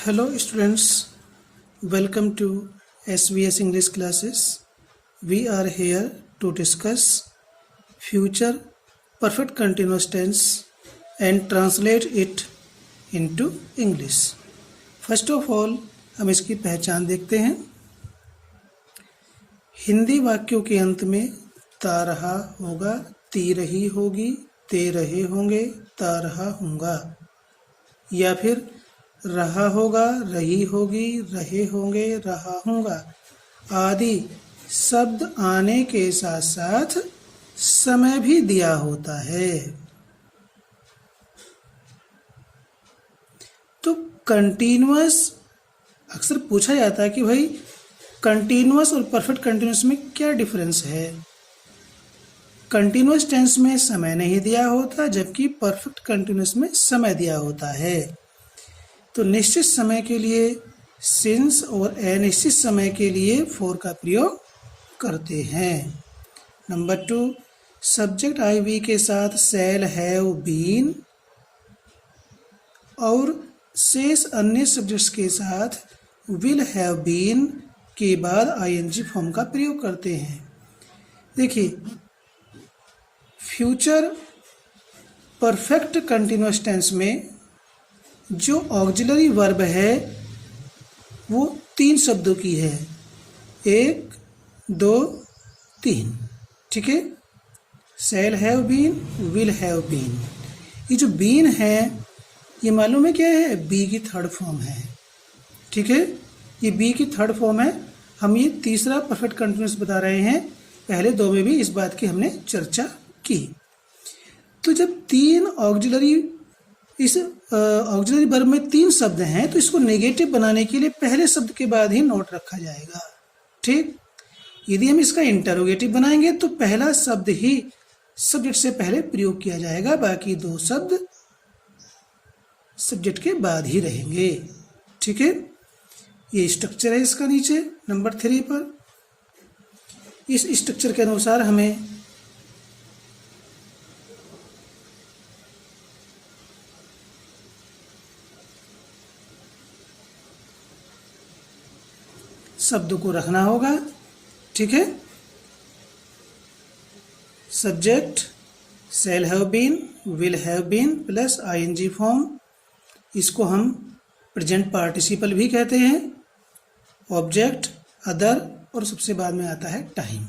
Hello students, welcome to SVS English classes. We are here to discuss future perfect continuous tense and translate it into English. First of all, हम इसकी पहचान देखते हैं। हिंदी वाक्यों के अंत में ता रहा होगा, ती रही होगी, ते रहे होंगे, ता रहा होगा, या फिर रहा होगा, रही होगी, रहे होंगे, रहा होगा आदि शब्द आने के साथ साथ समय भी दिया होता है। तो कंटीन्यूअस अक्सर पूछा जाता है कि भाई कंटीन्यूअस और परफेक्ट कंटीन्यूअस में क्या डिफरेंस है। कंटीन्यूअस टेंस में समय नहीं दिया होता, जबकि परफेक्ट कंटीन्यूअस में समय दिया होता है। तो निश्चित समय के लिए सिंस और अनिश्चित समय के लिए फॉर का प्रयोग करते हैं। नंबर 2, सब्जेक्ट आई वी के साथ शैल हैव बीन और शेष अन्य सब्जेक्ट्स के साथ विल हैव बीन के बाद आईएनजी फॉर्म का प्रयोग करते हैं। देखिए, फ्यूचर परफेक्ट कंटीन्यूअस टेंस में जो ऑक्सिलरी वर्ब है वो 3 शब्दों की है, 1, 2, 3। ठीक है, shall have been, will have been. ये जो बीन है ये मालूम है क्या है? बी की थर्ड फॉर्म है। ठीक है, ये बी की थर्ड फॉर्म है। हम ये तीसरा परफेक्ट कंटीन्यूअस बता रहे हैं, पहले 2 में भी इस बात की हमने चर्चा की। तो जब 3 ऑक्सिलरी वर्ब में 3 शब्द हैं तो इसको नेगेटिव बनाने के लिए पहले शब्द के बाद ही नोट रखा जाएगा। ठीक, यदि हम इसका इंटरोगेटिव बनाएंगे तो पहला शब्द ही सब्जेक्ट से पहले प्रयोग किया जाएगा, बाकी 2 शब्द सब्जेक्ट के बाद ही रहेंगे। ठीक है, ये स्ट्रक्चर है इसका नीचे नंबर 3 पर। इस स्ट्रक्चर के अनुसार हमें शब्दों को रखना होगा। ठीक है, subject shall have been, will have been plus ING form, इसको हम प्रेजेंट पार्टिसिपल भी कहते हैं। ऑब्जेक्ट, अदर और सबसे बाद में आता है time.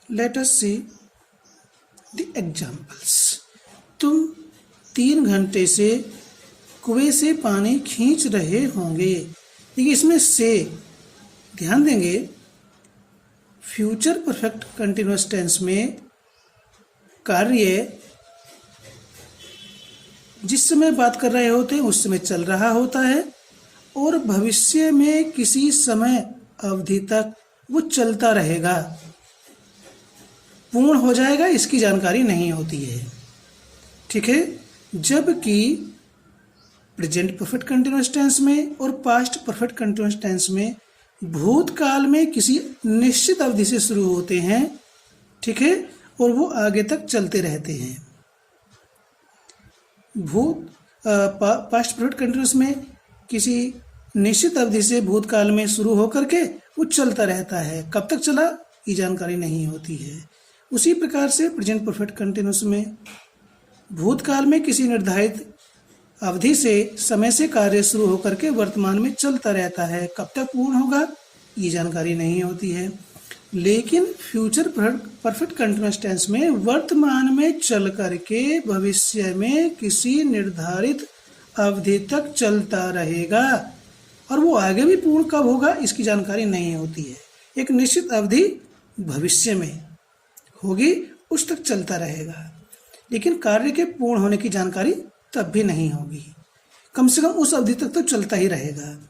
Let us see the examples. तुम 3 घंटे से कुएं से पानी खींच रहे होंगे। देखिए, इसमें से ध्यान देंगे, फ्यूचर परफेक्ट कंटीन्यूअस टेंस में कार्य जिस समय बात कर रहे होते हैं उस समय चल रहा होता है और भविष्य में किसी समय अवधि तक वो चलता रहेगा, पूर्ण हो जाएगा, इसकी जानकारी नहीं होती है। ठीक है, जबकि प्रेजेंट परफेक्ट कंटीन्यूअस टेंस में और पास्ट परफेक्ट कंटीन्यूअस टेंस में भूतकाल में किसी निश्चित अवधि से शुरू होते हैं। ठीक है, और वो आगे तक चलते रहते हैं। पास्ट परफेक्ट कंटीन्यूअस में किसी निश्चित अवधि से भूतकाल में शुरू होकर के वो चलता रहता है, कब तक चला ये जानकारी नहीं होती है। उसी प्रकार से प्रेजेंट परफेक्ट कंटीन्यूअस में भूतकाल में किसी निर्धारित अवधि से समय से कार्य शुरू होकर के वर्तमान में चलता रहता है, कब तक पूर्ण होगा ये जानकारी नहीं होती है। लेकिन फ्यूचर परफेक्ट कंटीन्यूअस टेंस में वर्तमान में चल करके भविष्य में किसी निर्धारित अवधि तक चलता रहेगा और वो आगे भी पूर्ण कब होगा इसकी जानकारी नहीं होती है। एक निश्चित अवधि भविष्य में होगी, उस तक चलता रहेगा, लेकिन कार्य के पूर्ण होने की जानकारी तब भी नहीं होगी, कम से कम उस अवधि तक तो चलता ही रहेगा।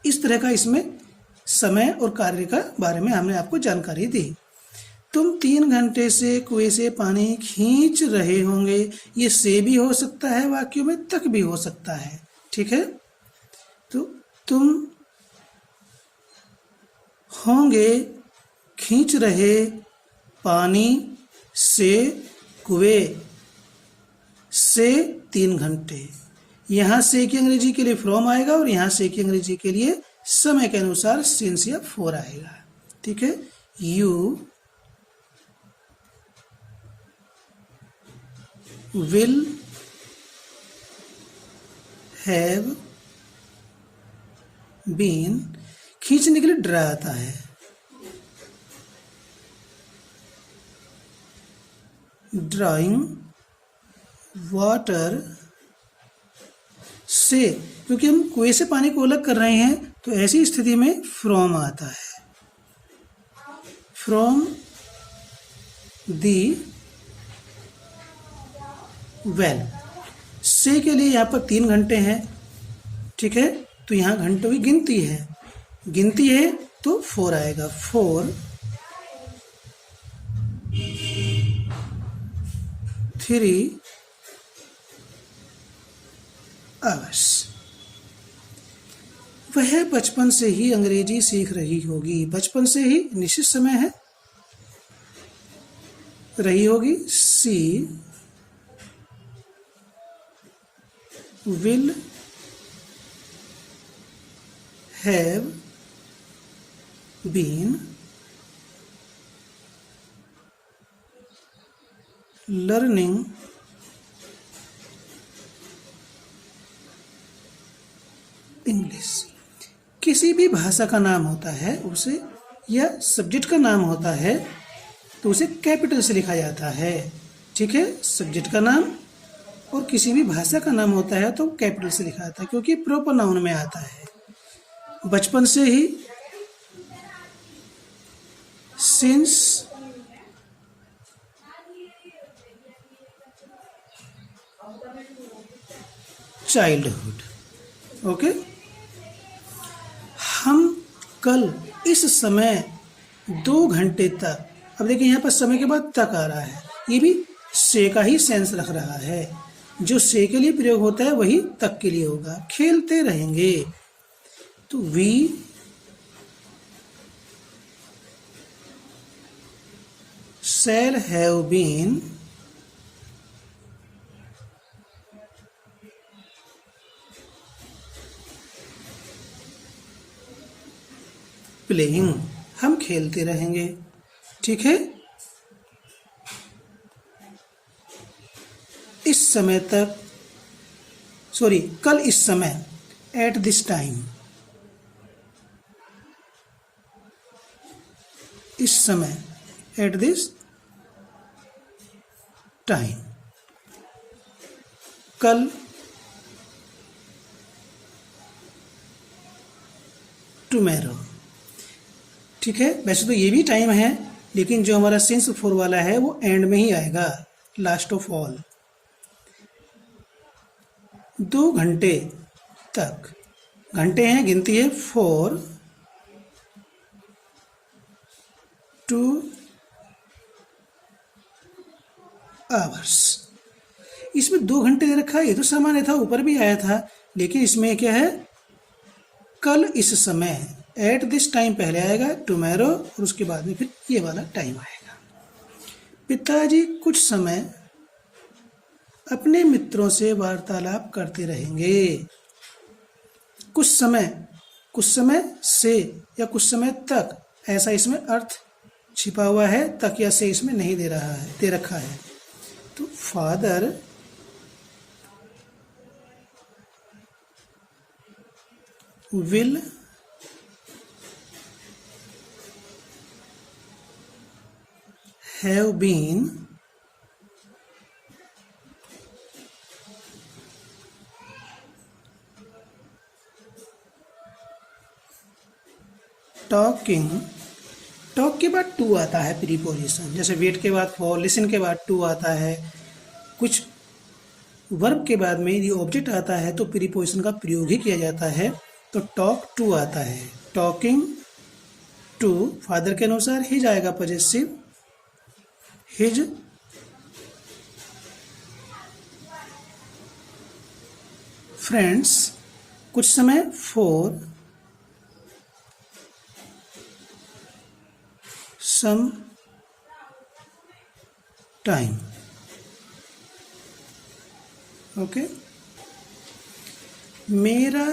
इस तरह का इसमें समय और कार्य का बारे में हमने आपको जानकारी दी। तुम 3 घंटे से कुएं से पानी खींच रहे होंगे, ये से भी हो सकता है वाक्यों में, तक भी हो सकता है। ठीक है, तो तुम होंगे खींच रहे पानी से कुएं से 3 घंटे, यहाँ से की अंग्रेजी के लिए फ्रॉम आएगा और यहाँ से की अंग्रेजी के लिए समय के अनुसार सिंस या फॉर आएगा। ठीक है, यू विल हैव बीन, खींचने के लिए ड्रा आता है, ड्राइंग वाटर से, क्योंकि हम कुएं से पानी को अलग कर रहे हैं तो ऐसी स्थिति में फ्रॉम आता है, फ्रॉम दी वेल। से के लिए यहाँ पर 3 घंटे हैं। ठीक है, तो यहाँ घंटों की गिनती है तो 4 आएगा, 4 3 आवर्स। वह बचपन से ही अंग्रेजी सीख रही होगी, बचपन से ही निश्चित समय है, रही होगी। She will have been learning English. किसी भी भाषा का नाम होता है उसे, या सब्जेक्ट का नाम होता है तो उसे कैपिटल से लिखा जाता है। ठीक है, सब्जेक्ट का नाम और किसी भी भाषा का नाम होता है तो कैपिटल से लिखा जाता है क्योंकि प्रॉपर नाउन में आता है। बचपन से ही, सिंस चाइल्डहुड। ओके, हम कल इस समय 2 घंटे तक, अब देखिए यहाँ पर समय के बाद तक आ रहा है, ये भी से का ही सेंस रख रहा है। जो से के लिए प्रयोग होता है वही तक के लिए होगा। खेलते रहेंगे तो we shall have been playing, हम खेलते रहेंगे। ठीक है, इस समय तक, सॉरी, कल इस समय, एट दिस टाइम, इस समय, एट दिस टाइम, कल, टुमेरो। ठीक है, वैसे तो ये भी टाइम है लेकिन जो हमारा सिंस फॉर वाला है वो एंड में ही आएगा, लास्ट ऑफ ऑल। 2 घंटे तक, घंटे हैं, गिनती है 4 2 आवर्स। इसमें 2 घंटे दे रखा है, ये तो सामान्य था, ऊपर भी आया था, लेकिन इसमें क्या है, कल इस समय, एट दिस टाइम पहले आएगा, टुमेरो, और उसके बाद में फिर ये वाला टाइम आएगा। पिताजी कुछ समय अपने मित्रों से वार्तालाप करते रहेंगे। कुछ समय से या कुछ समय तक, ऐसा इसमें अर्थ छिपा हुआ है, तक या से इसमें नहीं दे रखा है। तो father will have been talking. Talk के बाद टू आता है प्रीपोजिशन, जैसे वेट के बाद फॉर, लिसन के बाद टू आता है। कुछ वर्ब के बाद में यदि ऑब्जेक्ट आता है तो प्रीपोजिशन का प्रयोग ही किया जाता है, तो टॉक टू आता है। टॉकिंग टू, फादर के अनुसार हिज आएगा पॉजेसिव, हिज फ्रेंड्स, कुछ समय फॉर, सम टाइम। ओके, मेरा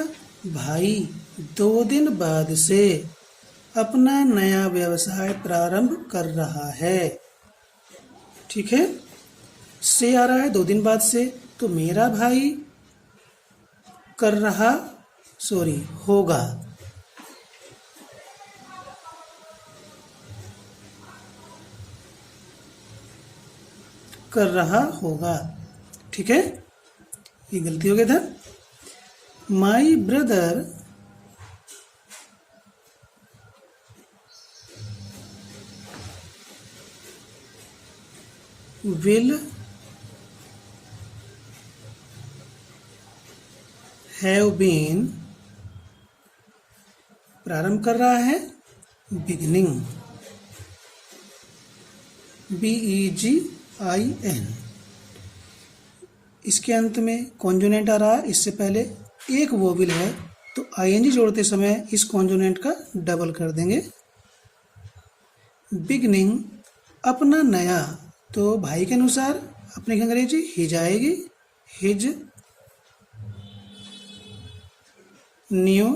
भाई 2 दिन बाद से अपना नया व्यवसाय प्रारंभ कर रहा है। ठीक है, से आ रहा है 2 दिन बाद से, तो मेरा भाई कर रहा होगा। कर रहा होगा। ठीक है, ये गलती हो गया था। My brother will have been, प्रारंभ कर रहा है बिगिनिंग, BEGIN। इसके अंत में कॉन्जोनेंट आ रहा है, इससे पहले एक वोवेल है, तो ING जोड़ते समय इस कॉन्जोनेंट का डबल कर देंगे। बिगनिंग अपना नया, तो भाई के अनुसार अपने की अंग्रेजी हिज आएगी, हिज न्यू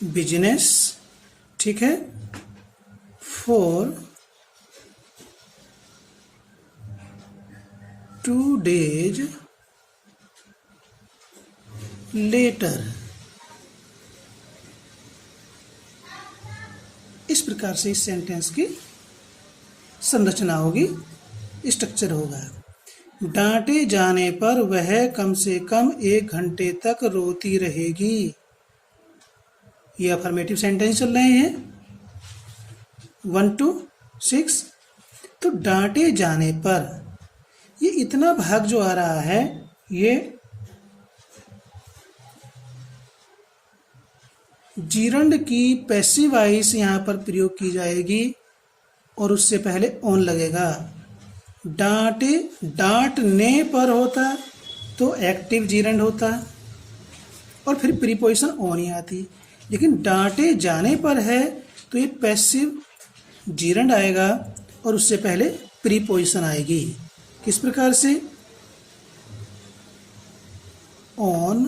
बिजनेस। ठीक है, 4 2 days later। इस प्रकार से इस सेंटेंस की संरचना होगी, स्ट्रक्चर होगा। डांटे जाने पर वह कम से कम 1 घंटे तक रोती रहेगी। ये अफर्मेटिव सेंटेंस चल रहे हैं 1 to 6। तो डांटे जाने पर ये इतना भाग जो आ रहा है, ये जीरंड की पैसिव वॉइस यहाँ पर प्रयोग की जाएगी और उससे पहले ऑन लगेगा। डांटे, डांटने पर होता तो एक्टिव जीरंड होता और फिर प्रीपोजिशन ऑन ही आती, लेकिन डांटे जाने पर है तो ये पैसिव जीरंड आएगा और उससे पहले प्रीपोजिशन आएगी। किस प्रकार से? ऑन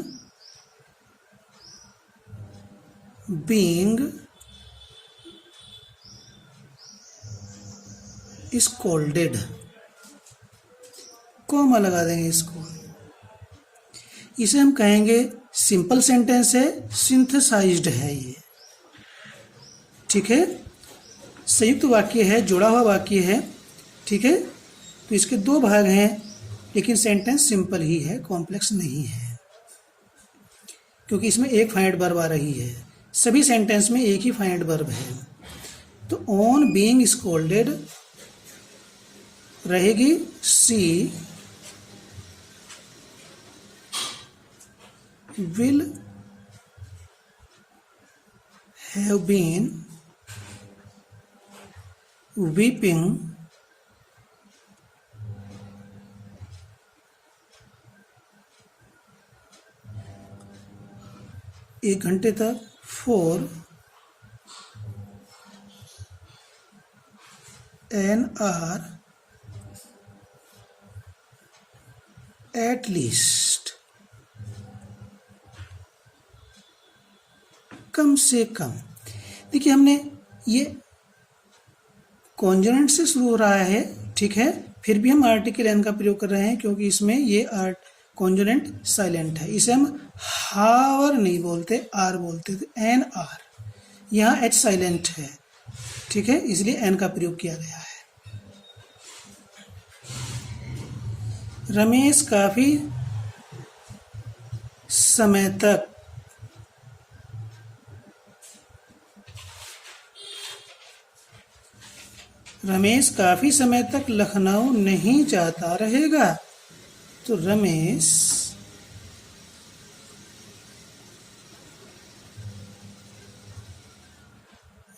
बीइंग स्कोल्डेड, कॉमा लगा देंगे इसको। इसे हम कहेंगे सिंपल सेंटेंस है, सिंथेसाइज्ड है ये। ठीक है, संयुक्त वाक्य है, जुड़ा हुआ वाक्य है। ठीक है, तो इसके 2 भाग हैं, लेकिन सेंटेंस सिंपल ही है, कॉम्प्लेक्स नहीं है, क्योंकि इसमें एक फाइनाइट वर्ब आ रही है। सभी सेंटेंस में एक ही फाइनाइट वर्ब है। तो ऑन बीइंग स्कोल्डेड रहेगी सी will have been weeping एक घंटे तक for an hour at least, कम से कम। देखिए, हमने ये कॉन्जोनेंट से शुरू हो रहा है, ठीक है, फिर भी हम आर्टिकल एन का प्रयोग कर रहे हैं क्योंकि इसमें ये कॉन्जोनेंट साइलेंट है। इसे हम हावर नहीं बोलते, आर बोलते, तो एन आर। यहाँ एच साइलेंट है, ठीक है, इसलिए एन का प्रयोग किया गया है। रमेश काफी समय तक लखनऊ नहीं जाता रहेगा, तो Ramesh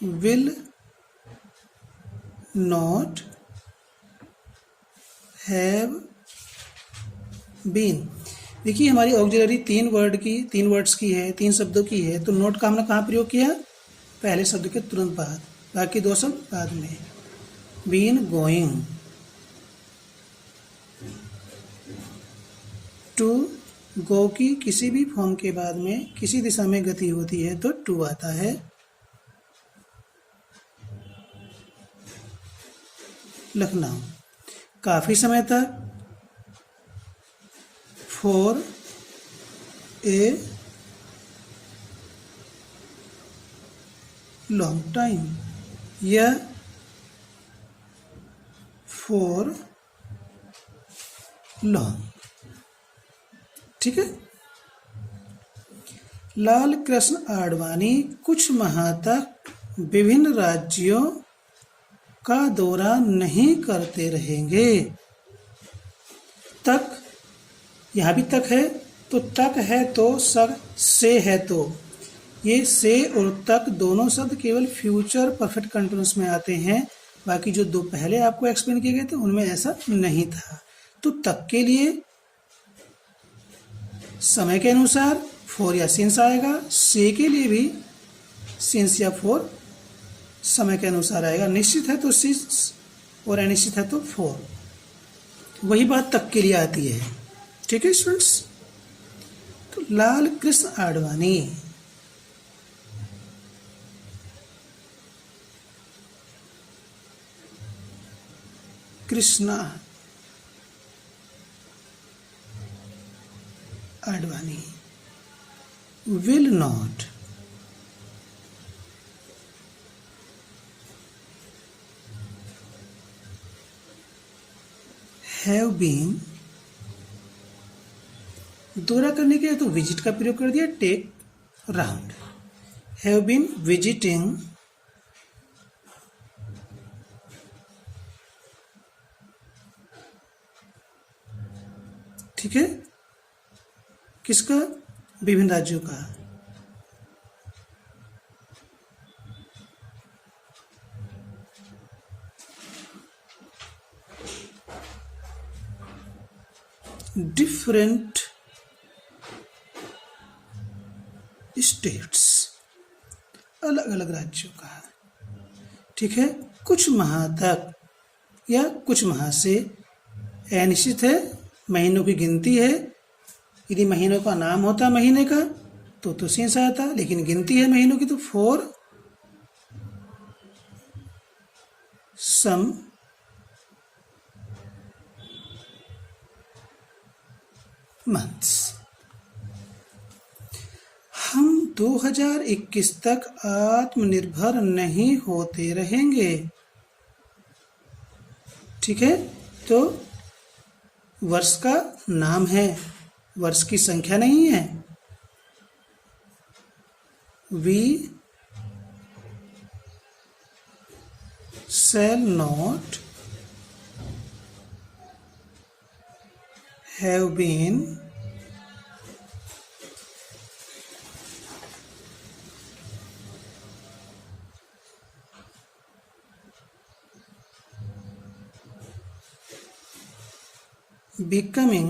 will not have been. देखिए, हमारी ऑक्सिलरी 3 वर्ड्स की है, 3 शब्दों की है, तो नोट का हमने कहाँ प्रयोग किया? पहले शब्द के तुरंत बाद, बाकी 2 शब्द बाद में। बीन गोइंग, टू, गो की किसी भी फॉर्म के बाद में किसी दिशा में गति होती है तो टू आता है। लखनऊ, काफी समय तक, फॉर ए लॉन्ग टाइम, या फॉर लॉन्ग। ठीक है। लाल कृष्ण आडवाणी कुछ माह तक विभिन्न राज्यों का दौरा नहीं करते रहेंगे। तक, यहां भी तक है तो तक है तो सर से है तो ये से और तक दोनों शब्द केवल फ्यूचर परफेक्ट कंटिन्यूअस में आते हैं। बाकी जो दो पहले आपको एक्सप्लेन किए गए थे उनमें ऐसा नहीं था। तो तक के लिए समय के अनुसार फोर या सिंस आएगा, से के लिए भी सिंस या फोर समय के अनुसार आएगा। निश्चित है तो सिंस और अनिश्चित है तो फोर। वही बात तक के लिए आती है। ठीक है स्टूडेंट्स। तो Lal Krishna Advani Krishna Advani will not have been, दौरा करने के लिए तो विजिट का प्रयोग कर दिया, take round, have been visiting ठीक है, किसका, विभिन्न राज्यों का। डिफरेंट स्टेट्स, अलग अलग राज्यों का। ठीक है। कुछ माह तक या कुछ माह से, अनिश्चित है, महीनों की गिनती है। यदि महीनों का नाम होता महीने का तो सिंस आता, लेकिन गिनती है महीनों की तो फोर सम मंथ्स। हम 2021 तक आत्मनिर्भर नहीं होते रहेंगे। ठीक है। तो वर्ष का नाम है, वर्ष की संख्या नहीं है। We shall not have been becoming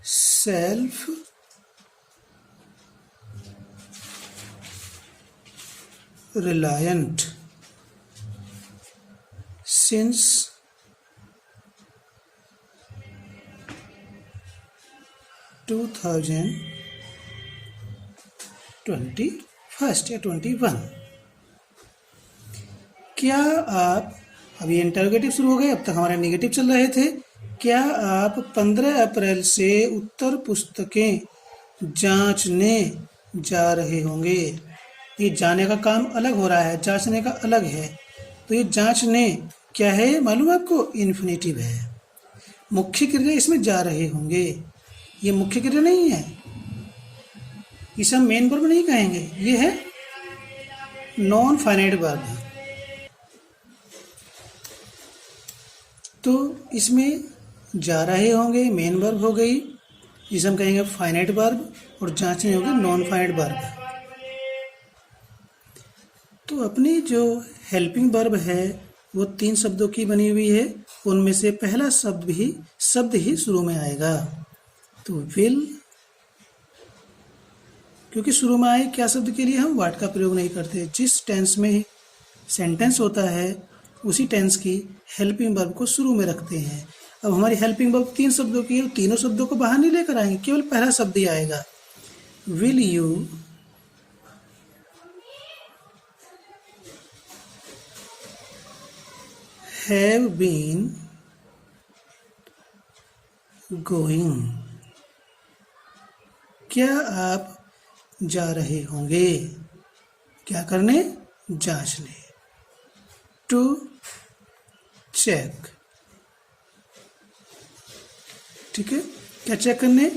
self reliant since 2021 या 21। क्या आप, अभी इंटरोगेटिव शुरू हो गए, अब तक हमारे नेगेटिव चल रहे थे। क्या आप 15 अप्रैल से उत्तर पुस्तकें जांचने जा रहे होंगे? ये जाने का काम अलग हो रहा है, जांचने का अलग है। तो ये जांचने क्या है मालूम है आपको? इन्फिनेटिव है। मुख्य क्रिया इसमें जा रहे होंगे, ये मुख्य क्रिया नहीं है, इसे हम मेन वर्ब नहीं कहेंगे, ये है नॉन फाइनाइट वर्ब। तो इसमें जा रहे होंगे मेन वर्ब हो गई, जिसे हम कहेंगे फाइनाइट वर्ब, और जांचने होगी नॉन फाइनाइट वर्ब। तो अपनी जो हेल्पिंग वर्ब है वो 3 शब्दों की बनी हुई है। उनमें से पहला शब्द ही शुरू में आएगा। तो विल, क्योंकि शुरू में आए क्या शब्द के लिए हम वाट का प्रयोग नहीं करते। जिस टेंस में सेंटेंस होता है उसी टेंस की हेल्पिंग वर्ब को शुरू में रखते हैं। अब हमारी हेल्पिंग वर्ब 3 शब्दों की है, तीनों शब्दों को बाहर नहीं लेकर आएंगे, केवल पहला शब्द ही आएगा। Will you have been going, क्या आप जा रहे होंगे, क्या करने, जांचने। टू चेक, ठीक है, क्या चेक करने,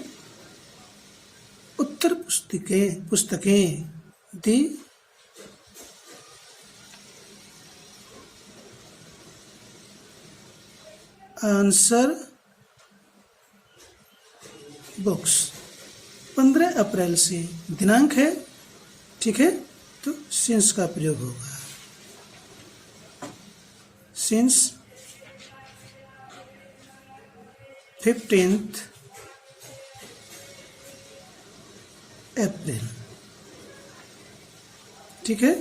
उत्तर पुस्तकें। The answer books. 15 अप्रैल से दिनांक है, ठीक है, तो सिंस का प्रयोग होगा। सिंस 15 अप्रैल, ठीक है।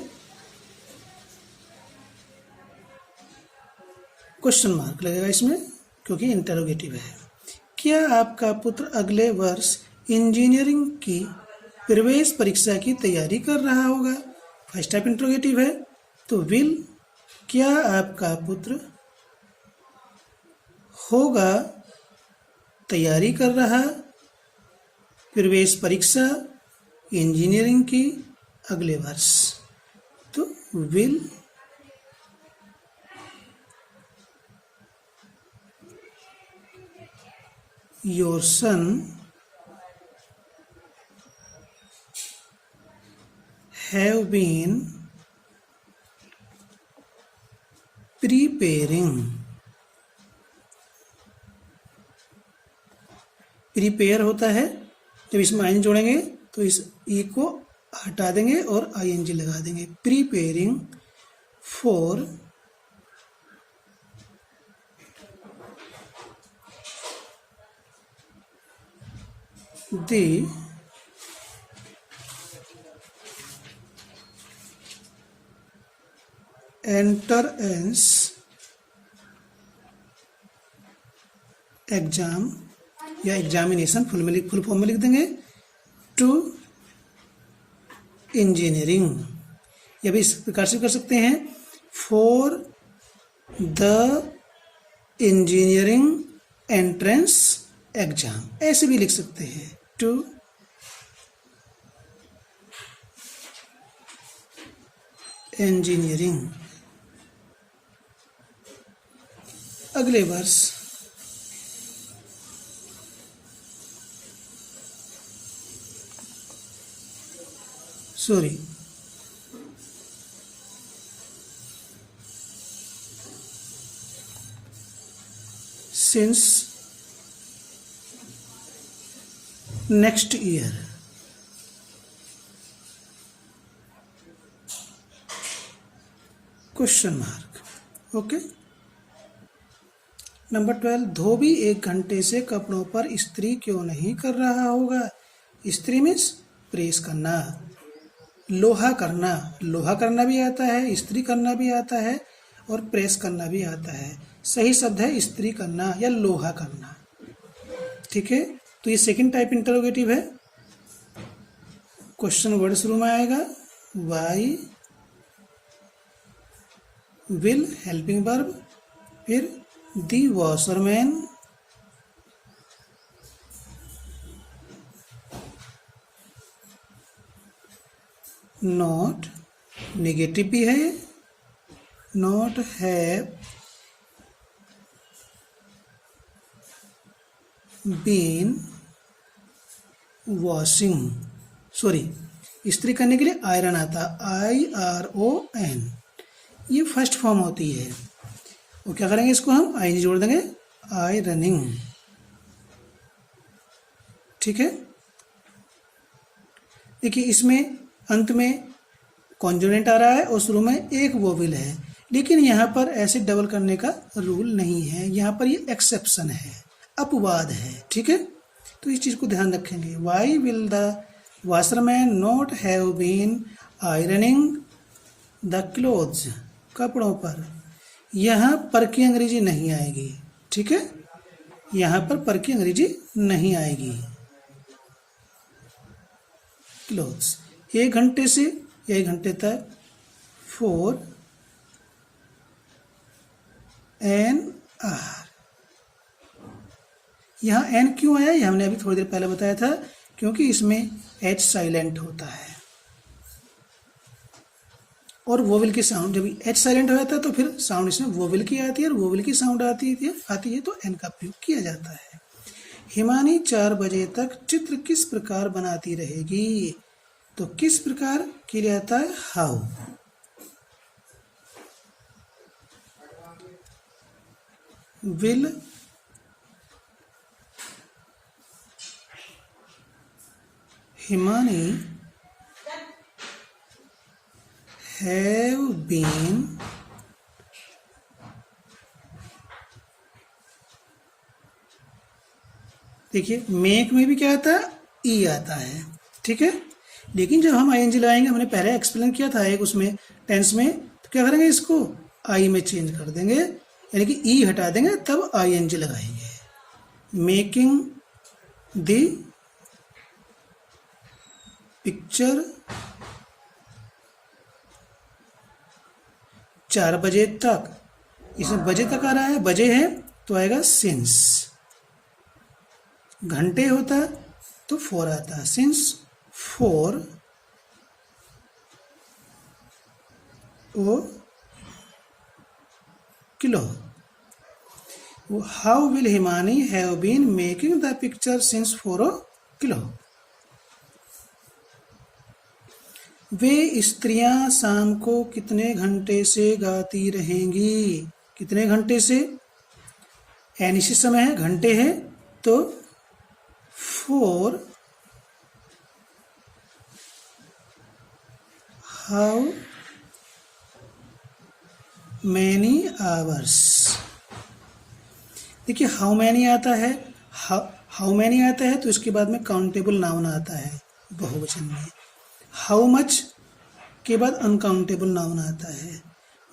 क्वेश्चन मार्क लगेगा इसमें क्योंकि इंटरोगेटिव है। क्या आपका पुत्र अगले वर्ष इंजीनियरिंग की प्रवेश परीक्षा की तैयारी कर रहा होगा? फर्स्ट टाइप इंटरोगेटिव है तो विल, क्या आपका पुत्र होगा तैयारी कर रहा प्रवेश परीक्षा इंजीनियरिंग की अगले वर्ष, तो will your son have been preparing। Prepare होता है जब इसमें आईएनजी जोड़ेंगे तो इस ई को हटा देंगे और आईएनजी लगा देंगे। Preparing for the entrance exam या एग्जामिनेशन फुल फॉर्म में लिख देंगे, टू इंजीनियरिंग। या भी इस प्रकार से कर सकते हैं, for the engineering entrance exam, ऐसे भी लिख सकते हैं, टू इंजीनियरिंग अगले वर्ष। Sorry, since next year. Question mark, okay. Number 12, धोबी 1 घंटे से कपड़ों पर इस्त्री क्यों नहीं कर रहा होगा? इस्त्री मीन्स प्रेस करना, लोहा करना भी आता है, इस्त्री करना भी आता है और प्रेस करना भी आता है। सही शब्द है इस्त्री करना या लोहा करना, ठीक है। तो ये सेकंड टाइप इंटरोगेटिव है। क्वेश्चन वर्ड शुरू में आएगा, वाई विल हेल्पिंग वर्ब, फिर दी वॉशरमैन, नॉट नेगेटिव भी है, not have been washing. Sorry, इस्त्री करने के लिए आयरन आता, IRON, ये फर्स्ट फॉर्म होती है। वो क्या करेंगे, इसको हम आई जोड़ देंगे, आयरनिंग, ठीक है। देखिए इसमें अंत में कॉन्जोनेंट आ रहा है और शुरू में एक वोवेल है, लेकिन यहाँ पर ऐसे डबल करने का रूल नहीं है, यहाँ पर ये एक्सेप्शन है, अपवाद है, ठीक है। तो इस चीज़ को ध्यान रखेंगे। Why will the washerman not have been ironing the clothes, कपड़ों पर यहाँ पर की अंग्रेजी नहीं आएगी, ठीक है, यहाँ पर की अंग्रेजी नहीं आएगी। क्लोथ्स 1 घंटे से 1 घंटे तक, 4 एन आर। यहाँ एन क्यों आया, ये हमने अभी थोड़ी देर पहले बताया था, क्योंकि इसमें एच साइलेंट होता है और वोवेल की साउंड, जब एच साइलेंट हो जाता है तो फिर साउंड इसमें वोवेल की आती है और वोवेल की साउंड आती है तो एन का प्रयोग किया जाता है। हिमानी 4 बजे तक चित्र किस प्रकार बनाती रहेगी, तो किस प्रकार के लिए आता है how. Will Himani have been देखिए मेक में भी क्या आता है, ई आता है, ठीक है, लेकिन जब हम आईएनजी लगाएंगे, हमने पहले एक्सप्लेन किया था एक उसमें टेंस में, तो क्या करेंगे, इसको आई में चेंज कर देंगे, यानी कि ई हटा देंगे, तब आईएनजी लगाएंगे। मेकिंग द पिक्चर 4 बजे तक, इसमें बजे तक आ रहा है, बजे है तो आएगा सिंस। घंटे होता तो 4 आता, since 4 o'clock. How will Himani have been making the picture since 4 o'clock. वे स्त्रियां शाम को कितने घंटे से गाती रहेंगी, कितने घंटे से, अनिश्चित समय है, घंटे है तो 4 हाउ मैनी आवर्स। देखिए हाउ मैनी आता है, हाउ मैनी आता है तो इसके बाद में काउंटेबल नाउन आता है बहुवचन में। हाउ मच के बाद अनकाउंटेबल नाउन आता है,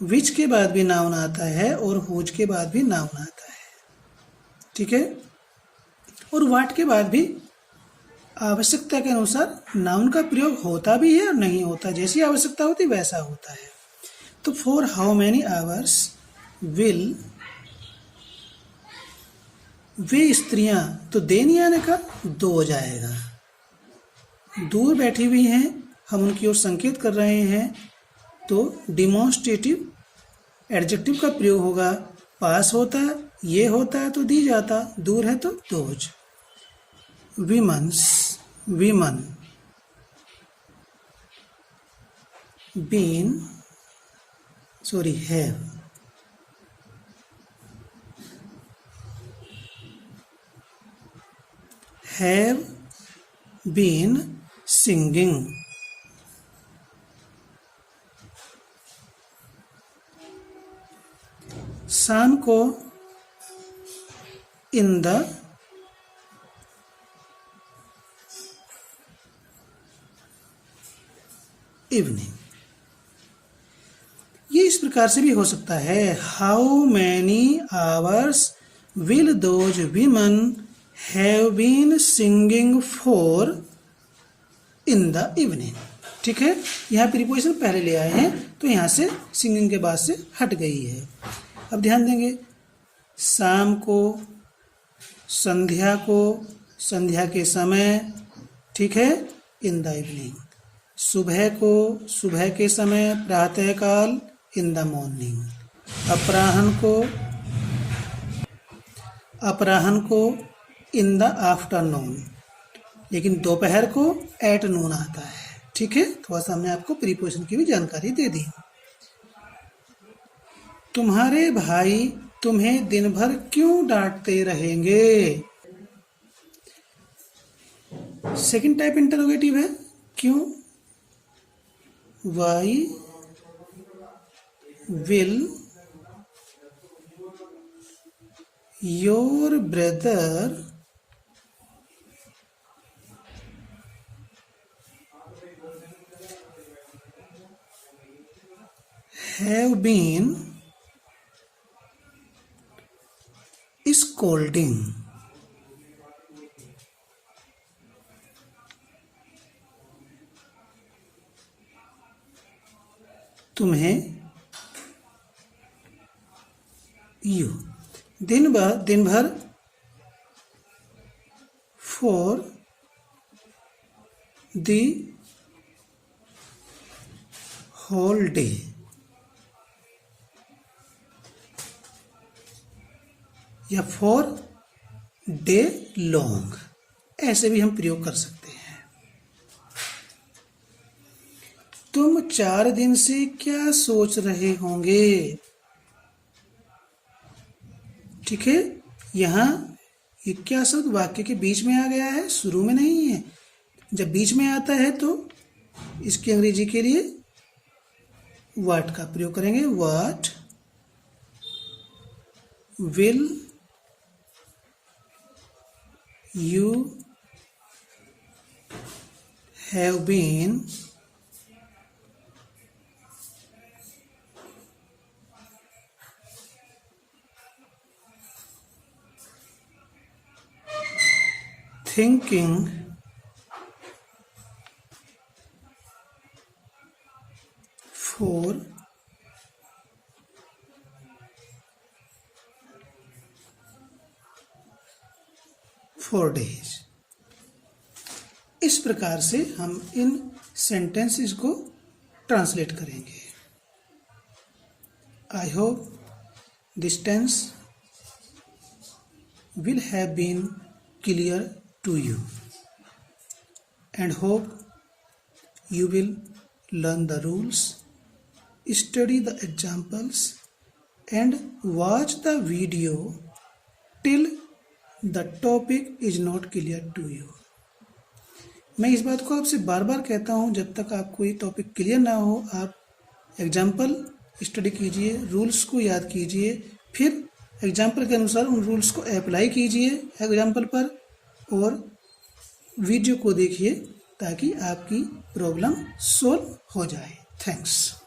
विच के बाद भी नाउन आता है और हुज के बाद भी नाउन आता है, ठीक है, और वाट के बाद भी आवश्यकता के अनुसार नाउन का प्रयोग होता भी है और नहीं होता, जैसी आवश्यकता होती वैसा होता है। तो for how many hours will, वे स्त्रियां, तो दे नहीं आने का दो हो जाएगा, दूर बैठी हुई हैं, हम उनकी ओर संकेत कर रहे हैं, तो डिमॉन्स्ट्रेटिव एडजेक्टिव का प्रयोग होगा। पास होता ये होता है तो दी जाता, दूर है तो those. Womens, women, been, sorry have been singing. शाम को इन द इवनिंग। ये इस प्रकार से भी हो सकता है, how many hours will those women have been singing for in the evening, ठीक है, यहाँ प्रीपोजिशन पहले ले आए हैं तो यहाँ से सिंगिंग के बाद से हट गई है। अब ध्यान देंगे, शाम को, संध्या को, संध्या के समय, ठीक है, इन द इवनिंग, सुबह को, सुबह के समय, प्रातःकाल, इन द मॉर्निंग, अपराह्न को, अपराह्न को, इन द आफ्टरनून, लेकिन दोपहर को एट नून आता है, ठीक है, थोड़ा सा हमने आपको प्रीपोजिशन की भी जानकारी दे दी। तुम्हारे भाई तुम्हें दिन भर क्यों डांटते रहेंगे। सेकंड टाइप इंटरोगेटिव है, क्यों। Why will your brother have been scolding. तुम्हें you दिन भर for the whole day. या for day long, ऐसे भी हम प्रयोग कर सकते हैं। तुम 4 दिन से क्या सोच रहे होंगे? ठीक है, यहाँ ये क्या शब्द वाक्य के बीच में आ गया है, शुरू में नहीं है। जब बीच में आता है तो इसकी अंग्रेजी के लिए what का प्रयोग करेंगे। What will you have been thinking for 4 days। इस प्रकार से हम इन सेंटेंसेस को ट्रांसलेट करेंगे। I hope this tense will have been clear to you and hope you will learn the rules, study the examples and watch the video till the topic is not clear to you। मैं इस बात को आपसे बार बार कहता हूँ, जब तक आपको ये टॉपिक क्लियर ना हो आप एग्जाम्पल स्टडी कीजिए, रूल्स को याद कीजिए, फिर एग्जाम्पल के अनुसार उन रूल्स को अप्लाई कीजिए एग्जाम्पल पर और वीडियो को देखिए ताकि आपकी प्रॉब्लम सॉल्व हो जाए। थैंक्स।